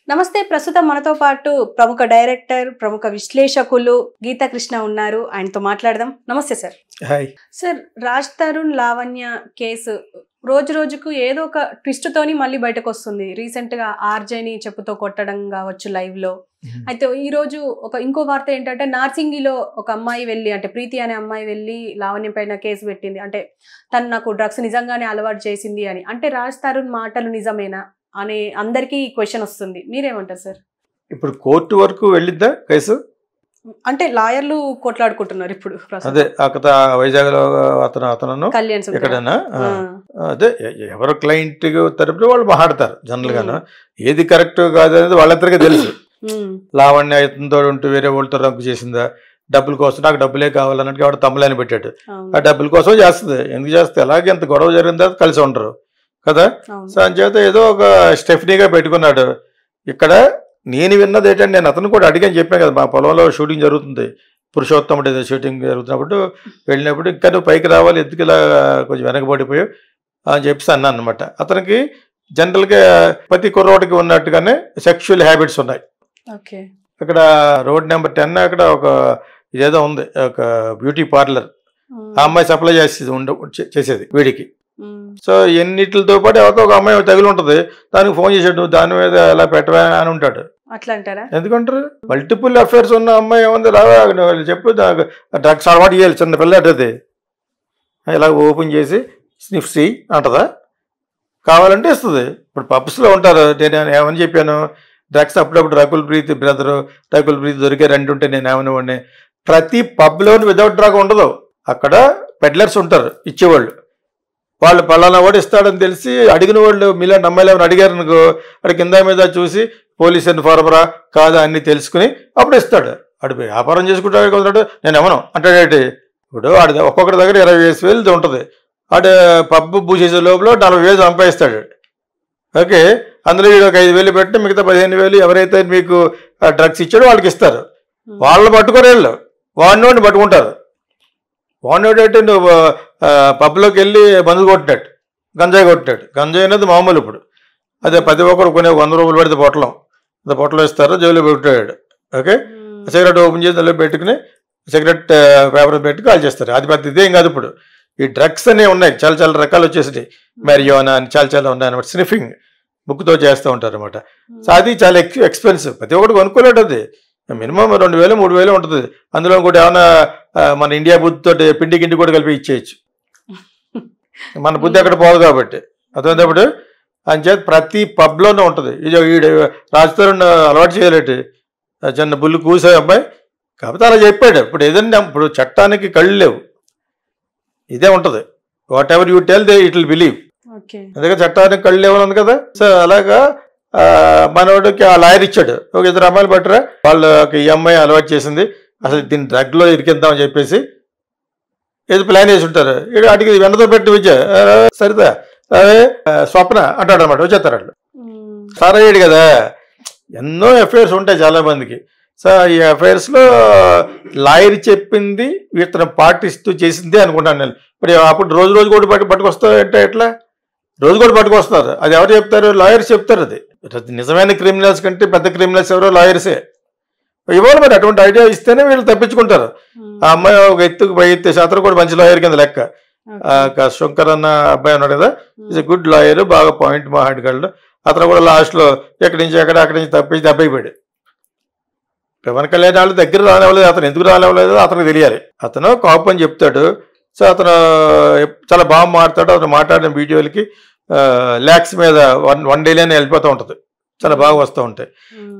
నమస్తే. ప్రస్తుతం మనతో పాటు ప్రముఖ డైరెక్టర్, ప్రముఖ విశ్లేషకులు గీతా కృష్ణ ఉన్నారు. ఆయనతో మాట్లాడదాం. నమస్తే sir. Hi sir, Raj Tarun Lavanya case రోజు రోజుకు ఏదో ఒక ట్విస్ట్ తోని మళ్ళీ బయటకు వస్తుంది. రీసెంట్ గా ఆర్జేని చెప్పుతో కొట్టడం కావచ్చు లైవ్ లో. అయితే ఈ రోజు ఇంకో వార్త ఏంటంటే, నార్సింగిలో ఒక అమ్మాయి వెళ్ళి, అంటే ప్రీతి అనే అమ్మాయి వెళ్ళి లావణ్య పైన కేసు పెట్టింది. అంటే తను నాకు డ్రగ్స్ నిజంగానే అలవాటు చేసింది అని. అంటే రాజ్ తరుణ్ మాటలు నిజమేనా అనే అందరికీ క్వశ్చన్ వస్తుంది. మీరేమంటారు సార్? ఇప్పుడు కోర్టు వరకు వెళ్ళిద్దా కేసు? అంటే లాయర్లు కొట్లాడుకుంటున్నారు ఇప్పుడు. అదే అక్కడ వైజాగ్ లో అతను కళ్యాణ్ ఎక్కడైనా అదే ఎవరు క్లయింట్ తరపున వాళ్ళు మాట్లాడతారు జనరల్ గాను. ఏది కరెక్ట్ కాదు అనేది వాళ్ళందరికీ తెలుసు. లావణ్య ఇతనితో ఉంటూ వేరే వాళ్ళతో రంకు చేసిందా, డబ్బుల కోసం నాకు డబ్బులే కావాలన్నట్టు వాడు తమ్ములని పెట్టాడు. ఆ డబ్బుల కోసం చేస్తుంది. ఎందుకు చేస్తే అలాగే ఎంత గొడవ జరిగిందో కలిసి ఉండరు కదా. సో అంచేత ఏదో ఒక స్టెఫ్నీగా పెట్టుకున్నాడు. ఇక్కడ నేను విన్నది ఏంటంటే, నేను అతను కూడా అడిగాను, చెప్పాను కదా, మా పొలంలో షూటింగ్ జరుగుతుంది, పురుషోత్తముడు ఏదో షూటింగ్ జరుగుతున్నప్పుడు వెళ్ళినప్పుడు ఇంకా నువ్వు పైకి రావాలి, ఎందుకు ఇలా కొంచెం వెనకబడిపోయావు అని చెప్పేసి అన్నాను అనమాట. అతనికి జనరల్గా ప్రతి కుర్రోడికి ఉన్నట్టుగానే సెక్షువల్ హ్యాబిట్స్ ఉన్నాయి. అక్కడ రోడ్ నెంబర్ 10 అక్కడ ఒక ఇదేదో ఉంది, ఒక బ్యూటీ పార్లర్. ఆ అమ్మాయి సప్లై చేసేది వీడికి. సో ఎన్నిటితో పాటు ఎవరితో ఒక అమ్మాయి తగిలి ఉంటుంది. దానికి ఫోన్ చేసాడు, నువ్వు దాని మీద ఎలా పెట్టవా అని ఉంటాడు. అట్లా అంటారా? ఎందుకంటారు? మల్టిపుల్ అఫేర్స్ ఉన్న అమ్మాయి ఏముంది, రావా చెప్పు, డ్రగ్స్ అలవాటు చేయాలి చిన్న పిల్ల అది. ఇలా ఓపెన్ చేసి స్నిఫ్ సి అంటదా, కావాలంటే ఇస్తుంది. ఇప్పుడు పబ్స్లో ఉంటారు. నేను ఏమని చెప్పాను, డ్రగ్స్ అప్పుడప్పుడు రకుల్ ప్రీతి బ్రదరు, రకుల్ ప్రీతి దొరికే రెండు ఉంటే నేను ఏమనివ్వండి. ప్రతి పబ్లోని వితౌట్ డ్రగ్ ఉండదు. అక్కడ పెడ్లర్స్ ఉంటారు, ఇచ్చేవాళ్ళు. వాళ్ళు పలానా వాడు ఇస్తాడని తెలిసి అడిగిన వాళ్ళు మీలాంటి అమ్మాయిలు ఏమైనా అడిగారు అనుకో, అక్కడ కింద మీద చూసి పోలీస్ ఇన్ఫార్మరా కాదా అన్ని తెలుసుకుని అప్పుడు ఇస్తాడు. అడు వ్యాపారం చేసుకుంటాడు కుదరాడు, నేను ఏమను అంటాడేంటి. ఇప్పుడు వాడి ఒక్కొక్కటి దగ్గర 20,000 ఉంటుంది. వాడు పబ్బు పూసేసే లోపల 40,000 సంపాదిస్తాడు. ఓకే, అందులో వీడు ఒక 5,000 పెట్టి మిగతా 15,000 ఎవరైతే మీకు డ్రగ్స్ ఇచ్చాడో వాళ్ళకి ఇస్తారు. వాళ్ళు పట్టుకోరు, వీళ్ళు వాడినోడిని పట్టుకుంటారు. వాడినోడు అంటే నువ్వు పబ్లోకి వెళ్ళి మందు కొట్టినట్టు, గంజాయి కొట్టినట్టు. గంజాయి అనేది మామూలు. ఇప్పుడు అదే ప్రతి ఒక్కరు కొనే 100 రూపాయలు పెడితే పొట్టలో ఇస్తారు, జైలు పెట్టాడు. ఓకే, సిగరెట్ ఓపెన్ చేసి దానిలో పెట్టుకుని సిగరెట్ పేపర్ పెట్టి కాల్ చేస్తారు. అది పెద్ద ఇదేం కాదు. ఇప్పుడు ఈ డ్రగ్స్ అనేవి ఉన్నాయి, చాలా చాలా రకాలు వచ్చేసినాయి. మెరియోనా అని చాలా ఉన్నాయి అనమాట. స్నిఫింగ్ బుక్తో చేస్తూ ఉంటారు అనమాట. సో అది చాలా ఎక్స్పెన్సివ్. ప్రతి ఒక్కటి కొనుక్కోలేడు. అది మినిమం 2,000 3,000 ఉంటుంది. అందులో కూడా ఏమైనా మన ఇండియా బుద్ధితో పిండి గిండి కూడా కలిపి ఇచ్చేయచ్చు. మన బుద్ధి అక్కడ పోదు కాబట్టి. అర్థమైనప్పుడు అంచేత ప్రతి పబ్లోనే ఉంటుంది. ఇది వీడు రాజ్ తరుణ్ అలవాటు చేయలేటి చిన్న బుల్లు కూసే అబ్బాయి కాకపోతే అలా చెప్పాడు. ఇప్పుడు ఏదన్నా ఇప్పుడు చట్టానికి కళ్ళు లేవు, ఇదే ఉంటుంది. What ever you tell they it will believe. అందుకే చట్టానికి కళ్ళు లేవు ఉంది కదా. సో అలాగా మనోడికి ఆ లాయర్ ఇచ్చాడు. ఒక 2 అమ్మాయిలు పట్టరా, వాళ్ళకి ఈ అమ్మాయి అలవాటు చేసింది, అసలు దీన్ని డ్రగ్లో ఇరికిద్దామని చెప్పేసి ఏదో ప్లాన్ వేసి ఉంటారు. ఇక్కడ అడిగి వెంటతో పెట్టి విద్య సరితా అదే స్వప్న అంటాడు అనమాట. వచ్చేస్తారు వాళ్ళు. సార్ అయ్యాడు కదా. ఎన్నో అఫైర్స్ ఉంటాయి చాలా మందికి. సో ఈ అఫైర్స్లో లాయర్ చెప్పింది ఇతను పాటిస్తూ చేసింది అనుకుంటాను నేను. అప్పుడు రోజు కూడా పట్టుకొస్తారంటే ఎట్లా? రోజు కూడా పట్టుకొస్తున్నారు. అది ఎవరు చెప్తారు? లాయర్స్ చెప్తారు. అది నిజమైన క్రిమినల్స్ కంటే పెద్ద క్రిమినల్స్ ఎవరో లాయర్సే ఇవ్వాలి. మరి అటువంటి ఐడియా ఇస్తేనే వీళ్ళు తప్పించుకుంటారు. ఆ అమ్మాయి ఒక ఎత్తుకు పై ఎత్తేసి అతను కూడా మంచి లాయర్ కింద లెక్క. శంకర్ అన్న అబ్బాయి ఉన్నాడు కదా, ఈజ్ ఎ గుడ్ లాయర్, బాగా పాయింట్ మాట్లాడగలడు. అతను కూడా లాస్ట్లో అక్కడి నుంచి తప్పించి దెబ్బైపోయాడు. పవన్ కళ్యాణ్ వాళ్ళు దగ్గర రానివ్వలేదు. అతను ఎందుకు రానివ్వలేదు అతనికి తెలియాలి. అతను కాపు అని చెప్తాడు. సో అతను చాలా బాగా మాట్లాడు. అతను మాట్లాడిన వీడియోలకి ల్యాక్స్ మీద వన్ డేలోనే వెళ్ళిపోతూ ఉంటుంది. చాలా బాగా వస్తూ ఉంటాయి.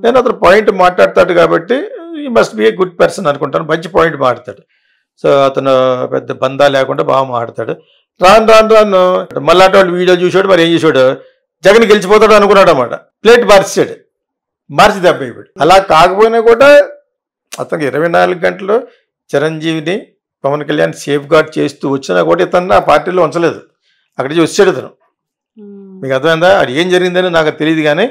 నేను అతను పాయింట్ మాట్లాడతాడు కాబట్టి ఈ must be a good person అనుకుంటాను. మంచి పాయింట్ మాట్లాడతాడు. సో అతను పెద్ద బందా లేకుండా బాగా మాట్లాడతాడు. రాను మళ్ళీ వాళ్ళు వీడియో చూసాడు. మరి ఏం చూసాడు, జగన్ గెలిచిపోతాడు అనుకున్నాడు అన్నమాట. ప్లేట్ మార్చి దెబ్బైపోయాడు. అలా కాకపోయినా కూడా అతనికి 24 గంటలు చిరంజీవిని పవన్ కళ్యాణ్ సేఫ్ గార్డ్ చేస్తూ వచ్చినా కూడా ఇతను ఆ పార్టీలో ఉంచలేదు. అక్కడి నుంచి వచ్చాడు ఇతను. మీకు అర్థమైందా? అది ఏం జరిగిందని నాకు తెలియదు కానీ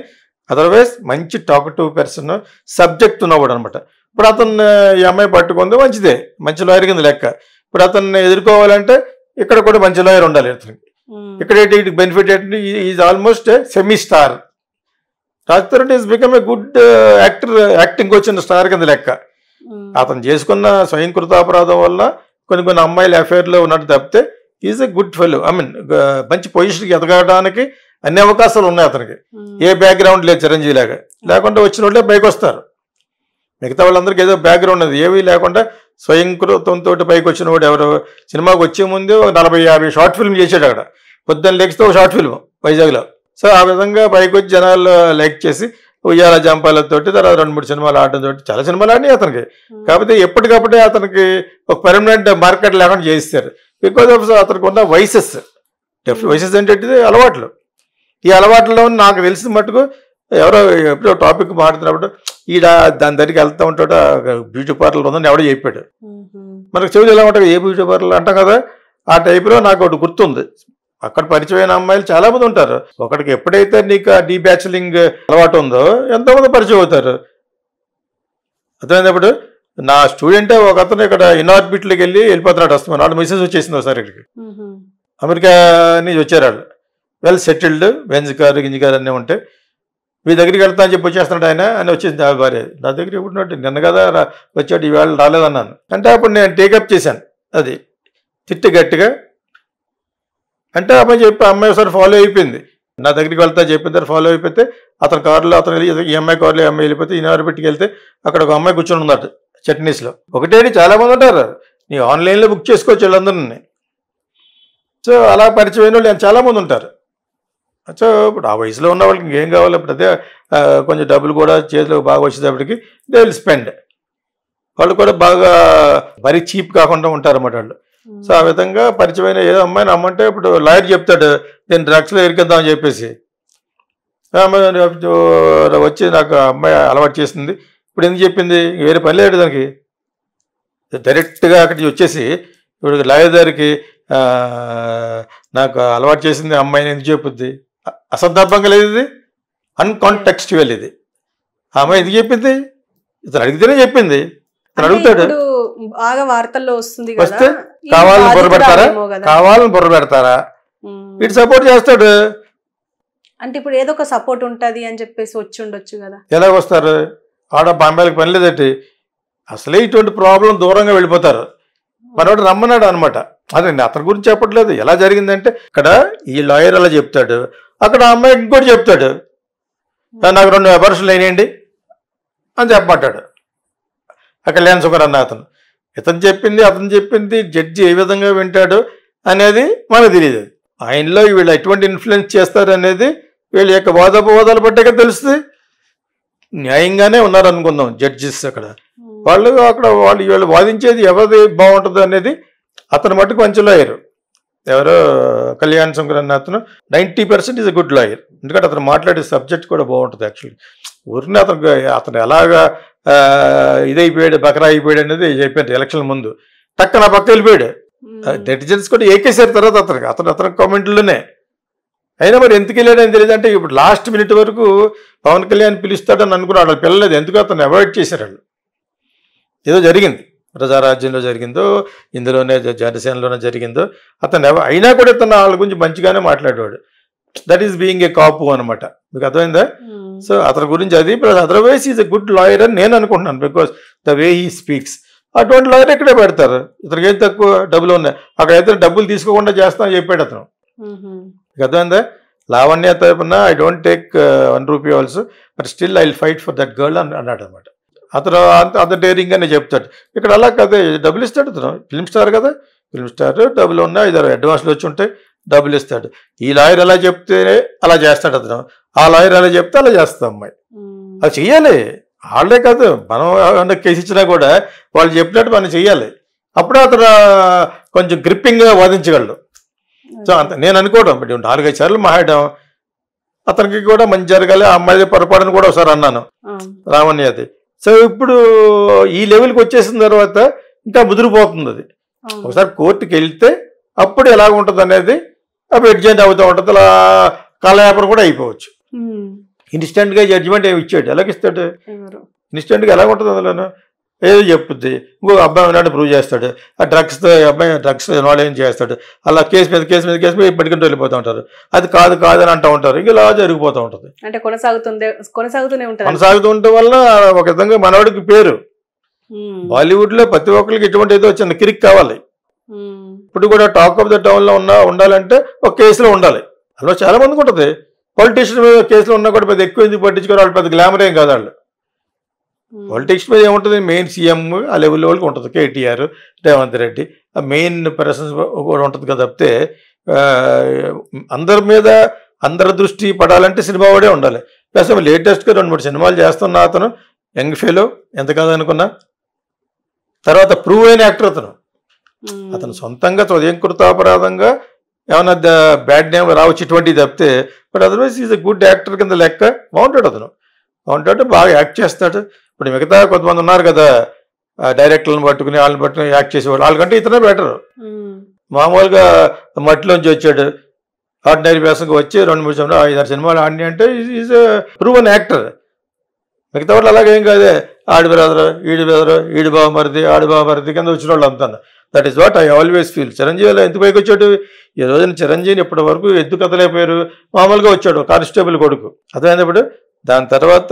అదర్వైజ్ మంచి టాకటివ్ పర్సన్, సబ్జెక్ట్ ఉన్నవాడు అనమాట. ఇప్పుడు అతను ఈ అమ్మాయి పట్టుకుంది, మంచిదే, మంచి లాయర్ కింద లెక్క. ఇప్పుడు అతన్ని ఎదుర్కోవాలంటే ఇక్కడ కూడా మంచి లాయర్ ఉండాలి అతనికి. ఇక్కడ బెనిఫిట్ ఏంటంటే is almost semi star. Raj Tarun is become a good actor, acting వచ్చిన స్టార్ కింద లెక్క. అతను చేసుకున్న స్వయంకృతాపరాధం వల్ల కొన్ని అమ్మాయిల అఫేర్లో ఉన్నట్టు తప్పితే is a good fellow. I mean మంచి పొజిషన్కి ఎదగడానికి అన్ని అవకాశాలు ఉన్నాయి అతనికి. ఏ బ్యాక్గ్రౌండ్ లేదు చిరంజీవి లాగా, లేకుండా వచ్చిన వాళ్ళే పైకి వస్తారు. మిగతా వాళ్ళందరికీ ఏదో బ్యాక్గ్రౌండ్ ఉంది, ఏమీ లేకుండా స్వయంకృతంతో పైకి వచ్చిన వాడు ఎవరు? సినిమాకి వచ్చే ముందు 40-50 షార్ట్ ఫిల్మ్ చేసాడు అక్కడ. పొద్దున్న లెక్స్తో ఒక షార్ట్ ఫిల్మ్ వైజాగ్లో. సో ఆ విధంగా పైకి వచ్చి జనాలు లైక్ చేసి ఉయ్యాల జంపాలతోటి తర్వాత 2-3 సినిమాలు ఆడటంతో చాలా సినిమాలు ఆడినాయి అతనికి. కాకపోతే ఎప్పటికప్పుడే అతనికి ఒక పర్మనెంట్ మార్కెట్ లేకుండా చేయిస్తారు. బికాజ్ ఆఫ్ అతనికి ఉన్న వైసెస్. వైసెస్ అంటే అలవాట్లు. ఈ అలవాట్లలో నాకు తెలిసిన మటుకు ఎవరో ఎప్పుడో టాపిక్ మాట్లాడుతున్నప్పుడు దాని దగ్గరికి వెళ్తూ ఉంటాడు, బ్యూటీ పార్లర్ ఉందని ఎవడో చెప్పాడు. మనకు చెవులు ఎలా ఉంటాయి, ఏ బ్యూటీ పార్లర్ అంటాం కదా, ఆ టైప్లో నాకు ఒకటి గుర్తుంది. అక్కడ పరిచయమైన అమ్మాయిలు చాలా మంది ఉంటారు. ఒకటికి ఎప్పుడైతే నీకు ఆ డీ బ్యాచులింగ్ అలవాటు ఉందో ఎంతోమంది పరిచయం అవుతారు. అర్థమైనప్పుడు నా స్టూడెంటే ఒక అతను ఇక్కడ ఇన్ఆర్బిట్లోకి వెళ్ళిపోతున్నాడు. వస్తున్నాడు, వాళ్ళు మెసేజ్ వచ్చేసింది ఒకసారి ఇక్కడికి. అమెరికా నుంచి వచ్చారు వాళ్ళు, వెల్ సెటిల్డ్, బెంజ్ కారు గింజి కారు అన్నీ ఉంటాయి. మీ దగ్గరికి వెళ్తా అని చెప్పి వచ్చేస్తున్నాడు ఆయన అని వచ్చేసింది ఆ భార్య. నా దగ్గర ఎప్పుడున్నట్టు నిన్న కదా వచ్చాడు, ఈవేళ రాలేదన్నాను. అంటే అప్పుడు నేను టేకప్ చేశాను. అది తిట్టి గట్టిగా అంటే అమ్మాయి చెప్పి అమ్మాయి ఒకసారి ఫాలో అయిపోయింది. నా దగ్గరికి వెళ్తా చెప్పిన తర్వాత ఫాలో అయిపోతే అతని కారులో అతను వెళ్ళి ఈ అమ్మాయి కారులో ఈ అమ్మాయి వెళ్ళిపోతే ఇన్ఆర్బిట్కి వెళ్తే అక్కడ ఒక అమ్మాయి కూర్చొని ఉందట చట్నీస్లో. ఒకటేంటి చాలా మంది ఉంటారు, నీ ఆన్లైన్లో బుక్ చేసుకోవచ్చు వీళ్ళందరినీ. సో అలా పరిచయమైన వాళ్ళు చాలామంది ఉంటారు. సో ఇప్పుడు ఆ వయసులో ఉన్న వాళ్ళకి ఇంకేం కావాలి, ఇప్పుడు అదే కొంచెం డబ్బులు కూడా చేతిలో బాగా వచ్చేటప్పటికి దే విల్ స్పెండ్. వాళ్ళు కూడా బాగా మరీ చీప్ కాకుండా ఉంటారు అన్నమాట వాళ్ళు. సో ఆ విధంగా పరిచయమైన ఏదో అమ్మాయిని అమ్మంటే ఇప్పుడు లాయర్ చెప్తాడు నేను డ్రగ్స్లో ఇరికిద్దామని చెప్పేసి. వచ్చి నాకు అమ్మాయి అలవాటు చేసింది, ఇప్పుడు ఎందుకు చెప్పింది, వేరే పని లేదు దానికి. డైరెక్ట్గా అక్కడికి వచ్చేసి ఇప్పుడు లాయర్ గారికి నాకు అలవాటు చేసింది అమ్మాయిని ఎందుకు చెప్పుద్ది? అసందర్భంగా లేదు, ఇది అన్కాంటెక్స్చువల్. ఇది ఆ అమ్మాయి ఎందుకు చెప్పింది? ఇతను అడిగితేనే చెప్పింది, ఇతను అడుగుతాడు. బాగా వార్తల్లో వస్తుంది, వస్తే కావాలని బుర్ర పెడతారా? వీడు సపోర్ట్ చేస్తాడు. అంటే ఇప్పుడు ఏదో ఒక సపోర్ట్ ఉంటది అని చెప్పేసి వచ్చి ఉండొచ్చు కదా. ఎలా వస్తారు? ఆడ బాంబేలకు పని లేదట్టి, అసలే ఇటువంటి ప్రాబ్లం దూరంగా వెళ్ళిపోతారు. మనోడు రమ్మన్నాడు అనమాట. అదే అతని గురించి చెప్పట్లేదు, ఎలా జరిగిందంటే ఇక్కడ ఈ లాయర్ అలా చెప్తాడు, అక్కడ అమ్మాయి ఇంకోటి చెప్తాడు, నాకు 2 అబార్షన్లు అయినాయండి అని చెప్పమంటాడు. కళ్యాణ్ సుఖర్ అన్న అతను చెప్పింది జడ్జి ఏ విధంగా వింటాడు అనేది మనకు తెలియదు. ఆయనలో వీళ్ళు ఎటువంటి ఇన్ఫ్లుయెన్స్ చేస్తారు అనేది వీళ్ళ యొక్క వాదోపవాదాలు పట్టాక తెలుస్తుంది. న్యాయంగానే ఉన్నారు అనుకుందాం జడ్జిస్ అక్కడ. వీళ్ళు వాదించేది ఎవరిది బాగుంటుంది అనేది అతను మట్టుకు మంచి లాయర్. ఎవరో కళ్యాణ్ శంకర్ అన్న అతను 90% ఈజ్ ఎ గుడ్ లాయర్. ఎందుకంటే అతను మాట్లాడే సబ్జెక్ట్ కూడా బాగుంటుంది. యాక్చువల్లీ ఊరిని అతను ఎలాగా ఇదైపోయాడు, బకరా అయిపోయాడు అనేది చెప్పారు ఎలక్షన్ ముందు. టక్కన పక్క వెళ్ళిపోయాడు. నెటిజన్స్ కూడా ఏకేసారు తర్వాత అతని కామెంట్లోనే. అయినా మరి ఎందుకు వెళ్ళాడని తెలియదు. అంటే ఇప్పుడు లాస్ట్ మినిట్ వరకు పవన్ కళ్యాణ్ పిలుస్తాడని అనుకున్నాడు, వాళ్ళు పిల్లలేదు. ఎందుకు అతను అవాయిడ్ చేశారు వాళ్ళు. ఏదో జరిగింది, ప్రజారాజ్యంలో జరిగిందో ఇందులోనే జనసేనలోనే జరిగిందో అతను అయినా కూడా ఇతను వాళ్ళ గురించి మంచిగానే మాట్లాడేవాడు. దట్ ఈస్ బీయింగ్ ఏ కాపు అనమాట. మీకు అర్థమైందా? సో అతని గురించి అది plus otherwise is a good lawyer అని నేను అనుకుంటున్నాను. Because the way he speaks. అటువంటి లాయర్ ఇక్కడే పెడతారు. ఇతనికి ఏం తక్కువ డబ్బులు ఉన్నాయి, అక్కడైతే డబ్బులు తీసుకోకుండా చేస్తామని చెప్పాడు అతను. మీకు అర్థమైందా? లావణ్య తరపున I don't take 1 rupee also, but still I will fight for that girl అని అన్నాడు అనమాట. అతను అంత డేరింగ్ అని చెప్తాడు. ఇక్కడ అలా కదా, డబ్బులు ఇస్తాడు అతను. ఫిల్మ్ స్టార్ కదా, ఫిల్మ్ స్టార్ డబ్బులు ఉన్నాయి, 5 అడ్వాన్స్లు వచ్చి ఉంటాయి, డబ్బులు ఇస్తాడు. ఈ లాయర్ ఎలా చెప్తే అలా చేస్తాడు అతను, ఆ లాయర్ ఎలా చెప్తే అలా చేస్తాం అమ్మాయి. అది చెయ్యాలి. వాళ్ళే కాదు, మనం కేసు ఇచ్చినా కూడా వాళ్ళు చెప్పినట్టు మనం చెయ్యాలి. అప్పుడే అతను కొంచెం గ్రిప్పింగ్గా వాదించగలడు. సో అంత నేను అనుకోవడం. బట్ 4-5 సార్లు మాట్లాడడం, అతనికి కూడా మంచి జరగాలి. ఆ అమ్మాయి పొరపాటును కూడా ఒకసారి అన్నాను, లావణ్యది. సో ఇప్పుడు ఈ లెవెల్కి వచ్చేసిన తర్వాత ఇంకా ముదిరిపోతుంది అది. ఒకసారి కోర్టుకి వెళ్తే అప్పుడు ఎలాగ ఉంటుంది అనేది అప్పుడు ఎడ్జెంట్ అవుతూ ఉంటుంది. అలా కాలయాపన కూడా అయిపోవచ్చు. ఇన్స్టెంట్గా జడ్జిమెంట్ ఏమి ఇచ్చాడు, ఎలాగ ఇస్తాడు? ఇన్స్టెంట్గా ఎలా ఉంటుంది అందులోనూ? ఏదో చెప్పుద్ది, ఇంకో అబ్బాయి ఉన్నాడు ప్రూవ్ చేస్తాడు, ఆ డ్రగ్స్తో అబ్బాయి డ్రగ్స్ ఇన్వాల్వ్ ఏం చేస్తాడు, అలా కేసు మీద ఇప్పటికంటూ వెళ్ళిపోతూ ఉంటారు. అది కాదు అని అంటూ ఉంటారు. ఇంకా ఇలా జరిగిపోతూ ఉంటుంది. అంటే కొనసాగుతూనే ఉంటుంది. కొనసాగుతూ ఉండటం వల్ల ఒక విధంగా మనవాడికి పేరు. బాలీవుడ్లో ప్రతి ఒక్కరికి ఇటువంటి ఏదో చిన్న కిరిక్ కావాలి. ఇప్పుడు కూడా టాక్ ఆఫ్ ద టౌన్లో ఉండాలంటే ఒక కేసులో ఉండాలి. అలా చాలా మందికి ఉంటుంది. పొలిటీషియన్ మీద కేసులో ఉన్నా కూడా పెద్ద ఎక్కువ ఎందుకు పట్టించుకోవాలి, వాళ్ళు పెద్ద గ్లామర్ ఏం కాదు. వాళ్ళు పొలిటిక్స్ మీద ఏముంటుంది, మెయిన్ సీఎం ఆ లెవెల్ వాళ్ళకి ఉంటుంది. కేటీఆర్, రేవంత్ రెడ్డి ఆ మెయిన్ పర్సన్స్ కూడా ఉంటుంది కదా. తప్పితే అందరి మీద అందరి దృష్టి పడాలంటే సినిమా వాడే ఉండాలి. ప్లస్ లేటెస్ట్గా 2-3 సినిమాలు చేస్తున్న అతను యంగ్ ఫెలో, ఎంత కాదనుకున్నా. తర్వాత ప్రూవ్ అయిన యాక్టర్ అతను సొంతంగా స్వయం కృతాపరాధంగా ఏమన్నా బ్యాడ్ నేమ్ రావచ్చు ఇటువంటివి తప్పితే, but otherwise is a good actor కింద లెక్క. బాగుంటాడు, బాగా యాక్ట్ చేస్తాడు. ఇప్పుడు మిగతా కొంతమంది ఉన్నారు కదా డైరెక్టర్లను పట్టుకుని వాళ్ళని పట్టుకుని యాక్ట్ చేసేవాళ్ళు, వాళ్ళకంటే ఇతనే బెటర్. మామూలుగా మట్టిలోంచి వచ్చాడు, ఆర్డినరీ వేసంగా వచ్చి 2-3 సినిమాలు 5-6 సినిమాలు ఆడిని అంటే ఈజ్ ప్రూవన్ యాక్టర్. మిగతా వాళ్ళు అలాగేం కాదే, ఆడి బ్రదరు, ఈడి బావమరిది, ఆడి బావమరిది కింద వచ్చిన వాళ్ళు అంతా. That is what I always feel. చిరంజీవిలో ఎందుకు పైకి వచ్చాడు? ఈ రోజున చిరంజీవిని ఇప్పటి వరకు ఎందుకు కదలేకపోయారు? మామూలుగా వచ్చాడు కానిస్టేబుల్ కొడుకు, అర్థమైనప్పుడు. దాని తర్వాత